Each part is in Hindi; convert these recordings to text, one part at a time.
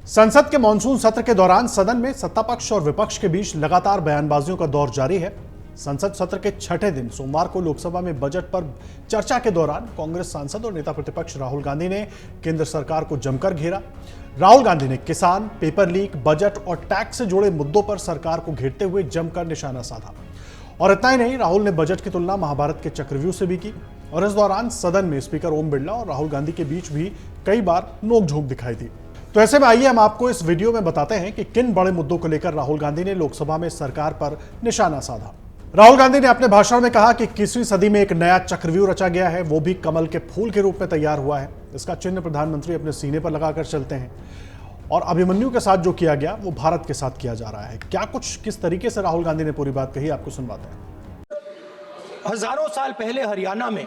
संसद के मानसून सत्र के दौरान सदन में सत्ता पक्ष और विपक्ष के बीच लगातार बयानबाजियों का दौर जारी है। संसद सत्र के छठे दिन सोमवार को लोकसभा में बजट पर चर्चा के दौरान कांग्रेस सांसद और नेता प्रतिपक्ष राहुल गांधी ने केंद्र सरकार को जमकर घेरा। राहुल गांधी ने किसान, पेपर लीक, बजट और टैक्स से जुड़े मुद्दों पर सरकार को घेरते हुए जमकर निशाना साधा। और इतना ही नहीं, राहुल ने बजट की तुलना महाभारत के चक्रव्यूह से भी की। और इस दौरान सदन में स्पीकर ओम बिरला और राहुल गांधी के बीच भी कई बार नोकझोंक दिखाई दी। तो ऐसे में आइए हम आपको इस वीडियो में बताते हैं कि किन बड़े मुद्दों को लेकर राहुल गांधी ने लोकसभा में सरकार पर निशाना साधा। राहुल गांधी ने अपने भाषण में कहा कि 21वीं सदी में एक नया चक्रव्यूह रचा गया है, वो भी कमल के फूल के रूप में तैयार हुआ है। इसका चिन्ह प्रधानमंत्री अपने सीने पर लगाकर चलते हैं और अभिमन्यु के साथ जो किया गया वो भारत के साथ किया जा रहा है। क्या कुछ किस तरीके से राहुल गांधी ने पूरी बात कही, आपको सुनवाते हैं। हजारों साल पहले हरियाणा में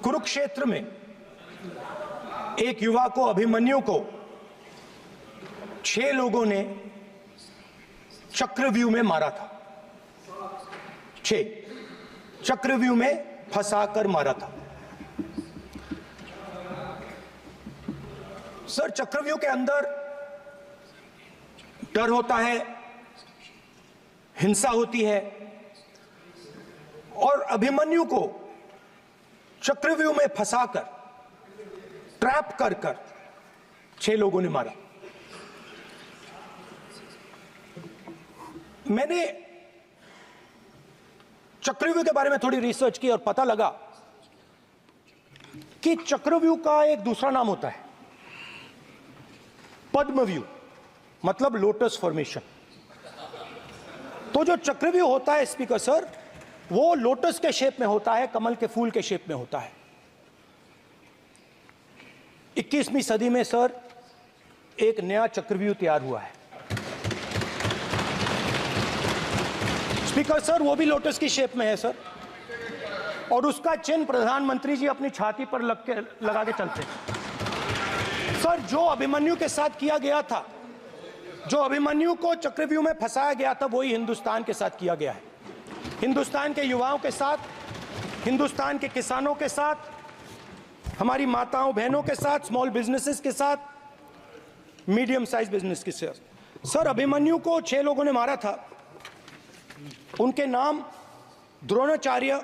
कुरुक्षेत्र में एक युवा को, अभिमन्यु को 6 लोगों ने चक्रव्यूह में मारा था। 6 चक्रव्यूह में फंसाकर मारा था। सर, चक्रव्यूह के अंदर डर होता है, हिंसा होती है, और अभिमन्यु को चक्रव्यूह में फंसाकर, ट्रैप कर 6 लोगों ने मारा। मैंने चक्रव्यूह के बारे में थोड़ी रिसर्च की और पता लगा कि चक्रव्यूह का एक दूसरा नाम होता है पद्मव्यूह, मतलब लोटस फॉर्मेशन। तो जो चक्रव्यूह होता है स्पीकर सर, वो लोटस के शेप में होता है, कमल के फूल के शेप में होता है। 21वीं सदी में सर एक नया चक्रव्यूह तैयार हुआ है स्पीकर सर, वो भी लोटस की शेप में है सर, और उसका चिन्ह प्रधानमंत्री जी अपनी छाती पर लगा के चलते हैं। सर, जो अभिमन्यु के साथ किया गया था, जो अभिमन्यु को चक्रव्यूह में फंसाया गया था, वही हिंदुस्तान के साथ किया गया है। हिंदुस्तान के युवाओं के साथ, हिंदुस्तान के किसानों के साथ, हमारी माताओं बहनों के साथ, स्मॉल बिजनेसेस के साथ, मीडियम साइज बिजनेस के साथ। सर, अभिमन्यु को 6 लोगों ने मारा था। उनके नाम द्रोणाचार्य,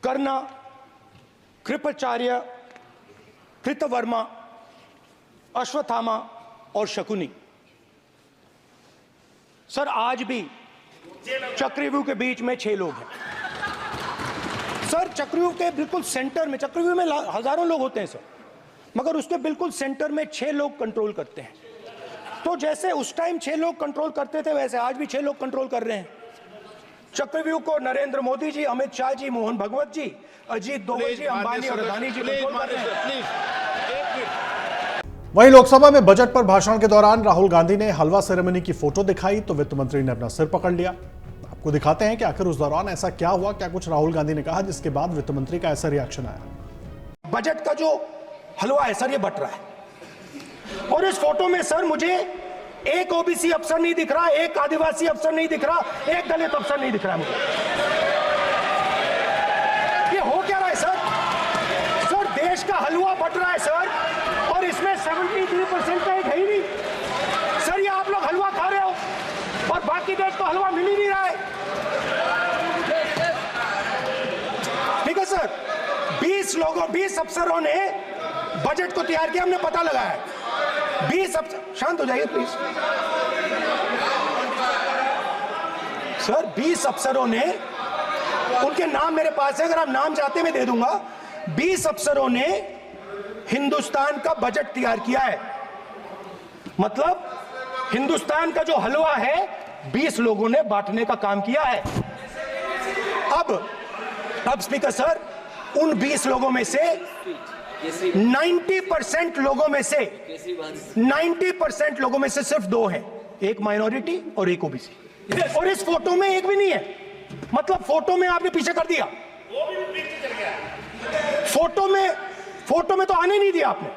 कर्ण, कृपाचार्य, कृतवर्मा, अश्वत्थामा और शकुनी। सर, आज भी चक्रव्यूह के बीच में 6 लोग हैं। सर, चक्रव्यूह के बिल्कुल सेंटर में, चक्रव्यूह में हजारों लोग होते हैं सर, मगर उसके बिल्कुल सेंटर में 6 लोग कंट्रोल करते हैं। तो जैसे उस टाइम 6 लोग कंट्रोल करते थे, वैसे आज भी 6 लोग कंट्रोल कर रहे हैं चक्रव्यूह को। नरेंद्र मोदी जी, अमित शाह जी, मोहन भगवत जी, अजीत दोवल जी, अंबानी और अदानी जी कंट्रोल कर रहे हैं। वहीं लोकसभा में बजट पर भाषण के दौरान राहुल गांधी ने हलवा सेरेमनी की फोटो दिखाई तो वित्त मंत्री ने अपना सिर पकड़ लिया। आपको दिखाते हैं कि आखिर उस दौरान ऐसा क्या हुआ, क्या कुछ राहुल गांधी ने कहा जिसके बाद वित्त मंत्री का ऐसा रिएक्शन आया। बजट का जो हलवा है सर, ये बट रहा है, और इस फोटो में सर मुझे एक ओबीसी अफसर नहीं दिख रहा, एक आदिवासी अफसर नहीं दिख रहा, एक दलित अफसर नहीं दिख रहा है मुझे। ये हो क्या रहा है सर? सर, देश का हलवा बट रहा है सर, और इसमें 73% का एक है ही नहीं। सर, ये आप लोग हलवा खा रहे हो और बाकी देश को हलवा मिल ही नहीं रहा है। ठीक है सर, 20 अफसरों ने बजट को तैयार किया, हमने पता लगाया है। 20 अफसर, शांत हो जाइए प्लीज सर। 20 अफसरों ने, उनके नाम मेरे पास है, अगर आप नाम चाहते मैं दे दूंगा। 20 अफसरों ने हिंदुस्तान का बजट तैयार किया है। मतलब हिंदुस्तान का जो हलवा है 20 लोगों ने बांटने का काम किया है। अब स्पीकर सर, उन 20 लोगों में से 90% लोगों में से सिर्फ 2 हैं, एक माइनॉरिटी और एक ओबीसी। और इस फोटो में एक भी नहीं है। मतलब फोटो में आपने पीछे कर दिया, वो भी पीछे चल गया। फोटो में तो आने नहीं दिया आपने,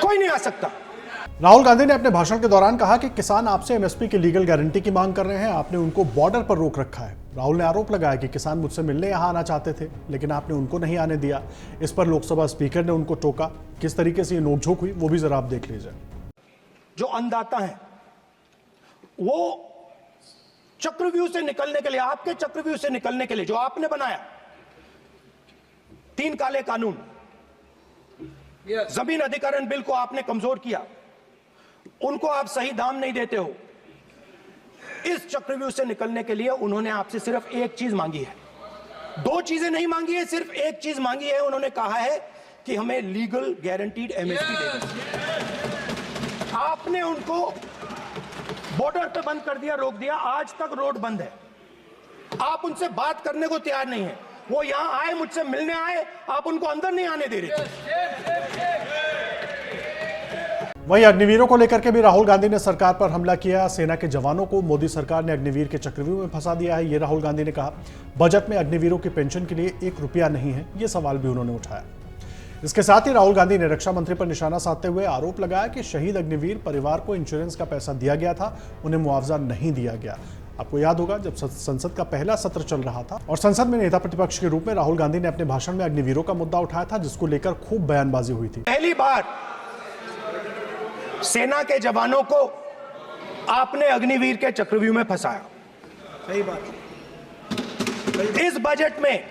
कोई नहीं आ सकता। राहुल गांधी ने अपने भाषण के दौरान कहा कि किसान आपसे एमएसपी की लीगल गारंटी की मांग कर रहे हैं, आपने उनको बॉर्डर पर रोक रखा है। राहुल ने आरोप लगाया कि किसान मुझसे मिलने यहां आना चाहते थे, लेकिन आपने उनको नहीं आने दिया। इस पर लोकसभा स्पीकर ने उनको टोका। किस तरीके से ये नोकझोंक हुई वो भी जरा आप देख लीजिए। जो अन्नदाता है वो चक्रव्यूह से निकलने के लिए, आपके चक्रव्यूह से निकलने के लिए जो आपने बनाया 3 काले कानून, जमीन अधिग्रहण बिल को आपने कमजोर किया, उनको आप सही दाम नहीं देते हो। इस चक्रव्यूह से निकलने के लिए उन्होंने आपसे सिर्फ एक चीज मांगी है, 2 चीजें नहीं मांगी है, सिर्फ एक चीज मांगी है। उन्होंने कहा है कि हमें लीगल गारंटीड एमएसपी दे दो। आपने उनको बॉर्डर पे बंद कर दिया, रोक दिया। आज तक रोड बंद है। आप उनसे बात करने को तैयार नहीं है। वो यहां आए, मुझसे मिलने आए, आप उनको अंदर नहीं आने दे रहे थे। वहीं अग्निवीरों को लेकर के भी राहुल गांधी ने सरकार पर हमला किया। सेना के जवानों को मोदी सरकार ने अग्निवीर के चक्रव्यूह में फंसा दिया है, ये राहुल गांधी ने कहा। बजट में अग्निवीरों की पेंशन के लिए 1 रुपया नहीं है, ये सवाल भी उन्होंने उठाया। इसके साथ ही राहुल गांधी ने रक्षा मंत्री पर निशाना साधते हुए आरोप लगाया कि शहीद अग्निवीर परिवार को इंश्योरेंस का पैसा दिया गया था, उन्हें मुआवजा नहीं दिया गया। आपको याद होगा जब संसद का पहला सत्र चल रहा था और संसद में नेता प्रतिपक्ष के रूप में राहुल गांधी ने अपने भाषण में अग्निवीरों का मुद्दा उठाया था, जिसको लेकर खूब बयानबाजी हुई थी। पहली बार सेना के जवानों को आपने अग्निवीर के चक्रव्यूह में फंसाया। सही बात। इस बजट में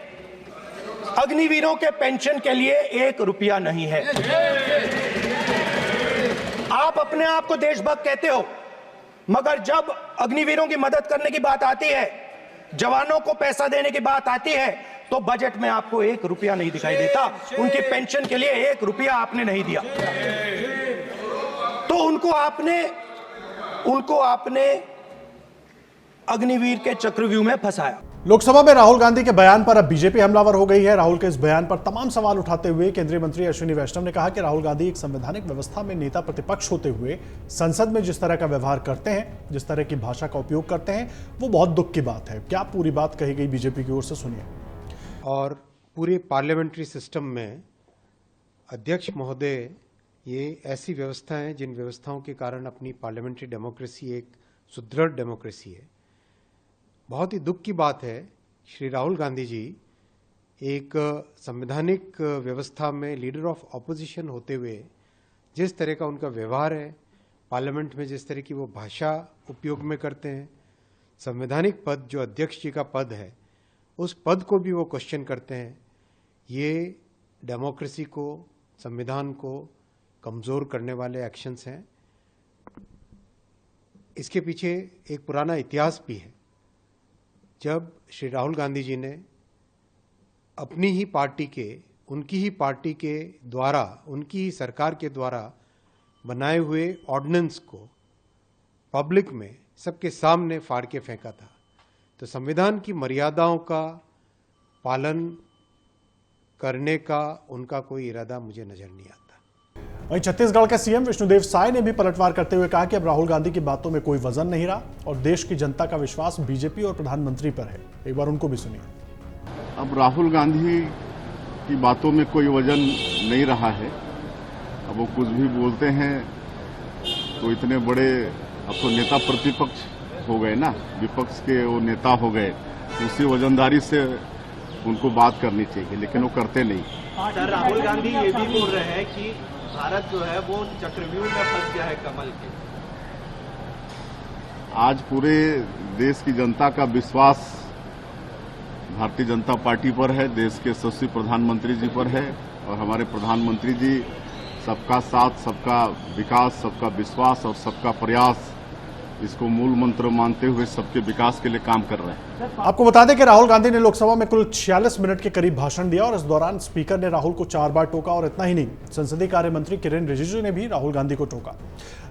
अग्निवीरों के पेंशन के लिए 1 रुपया नहीं है। आप अपने आप को देशभक्त कहते हो, मगर जब अग्निवीरों की मदद करने की बात आती है, जवानों को पैसा देने की बात आती है, तो बजट में आपको 1 रुपया नहीं दिखाई देता। उनकी पेंशन के लिए 1 रुपया आपने नहीं दिया, तो उनको आपने अग्निवीर के चक्रव्यूह में फंसाया। लोकसभा में राहुल गांधी के बयान पर अब बीजेपी हमलावर हो गई है। राहुल के इस बयान पर तमाम सवाल उठाते हुए केंद्रीय मंत्री अश्विनी वैष्णव ने कहा कि राहुल गांधी एक संवैधानिक व्यवस्था में नेता प्रतिपक्ष होते हुए संसद में जिस तरह का व्यवहार करते हैं, जिस तरह की भाषा का उपयोग करते हैं, वो बहुत दुख की बात है। क्या पूरी बात कही गई बीजेपी की ओर से, सुनिए। और पूरे पार्लियामेंट्री सिस्टम में अध्यक्ष महोदय ये ऐसी व्यवस्था है जिन व्यवस्थाओं के कारण अपनी पार्लियामेंट्री डेमोक्रेसी एक सुदृढ़ डेमोक्रेसी है। बहुत ही दुख की बात है, श्री राहुल गांधी जी एक संवैधानिक व्यवस्था में लीडर ऑफ ऑपोजिशन होते हुए जिस तरह का उनका व्यवहार है, पार्लियामेंट में जिस तरह की वो भाषा उपयोग में करते हैं, संवैधानिक पद जो अध्यक्ष जी का पद है उस पद को भी वो क्वेश्चन करते हैं, ये डेमोक्रेसी को, संविधान को कमज़ोर करने वाले एक्शंस हैं। इसके पीछे एक पुराना इतिहास भी है। जब श्री राहुल गांधी जी ने अपनी ही पार्टी के, उनकी ही पार्टी के द्वारा, उनकी ही सरकार के द्वारा बनाए हुए ऑर्डिनेंस को पब्लिक में सबके सामने फाड़ के फेंका था, तो संविधान की मर्यादाओं का पालन करने का उनका कोई इरादा मुझे नजर नहीं आता। वहीं छत्तीसगढ़ के सीएम विष्णुदेव साय ने भी पलटवार करते हुए कहा कि अब राहुल गांधी की बातों में कोई वजन नहीं रहा और देश की जनता का विश्वास बीजेपी और प्रधानमंत्री पर है। एक बार उनको भी सुनिए। अब राहुल गांधी की बातों में कोई वजन नहीं रहा है। अब वो कुछ भी बोलते हैं तो इतने बड़े, अब तो नेता प्रतिपक्ष हो गए ना, विपक्ष के वो नेता हो गए, तो उसी वजनदारी से उनको बात करनी चाहिए, लेकिन वो करते नहीं। सर, राहुल गांधी ये भी बोल रहे हैं कि भारत जो है वो चक्रव्यूह में फंस गया है कमल के। आज पूरे देश की जनता का विश्वास भारतीय जनता पार्टी पर है, देश के यशस्वी प्रधानमंत्री जी पर है, और हमारे प्रधानमंत्री जी सबका साथ, सबका विकास, सबका विश्वास और सबका प्रयास, इसको मूल मंत्र मानते हुए सबके विकास के लिए काम कर रहे हैं। आपको बता दें कि राहुल गांधी ने लोकसभा में कुल 46 मिनट के करीब भाषण दिया और इस दौरान स्पीकर ने राहुल को 4 बार टोका। और इतना ही नहीं, संसदीय कार्य मंत्री किरेन रिजिजू ने भी राहुल गांधी को टोका।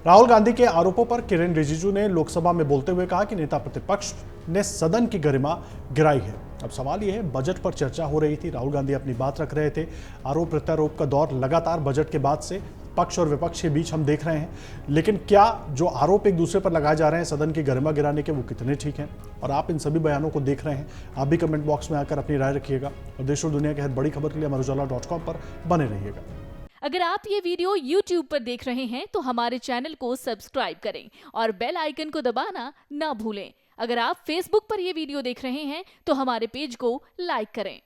राहुल गांधी के आरोपों पर किरेन रिजिजू ने लोकसभा में बोलते हुए कहा कि नेता प्रतिपक्ष ने सदन की गरिमा गिराई है। अब सवाल यह है, बजट पर चर्चा हो रही थी, राहुल गांधी अपनी बात रख रहे थे, आरोप प्रत्यारोप का दौर लगातार बजट के बाद से पक्ष और विपक्ष के बीच हम देख रहे हैं। लेकिन क्या जो आरोप एक दूसरे पर लगाए जा रहे हैं सदन की गरिमा गिराने के, वो कितने ठीक हैं? और आप इन सभी बयानों को देख रहे हैं, आप भी कमेंट बॉक्स में आकर अपनी राय रखिएगा और देश और दुनिया की हर बड़ी खबर के लिए अमर उजाला.com पर बने रहिएगा। अगर आप ये वीडियो YouTube पर देख रहे हैं तो हमारे चैनल को सब्सक्राइब करें और बेल आइकन को दबाना ना भूलें। अगर आप Facebook पर ये वीडियो देख रहे हैं तो हमारे पेज को लाइक करें।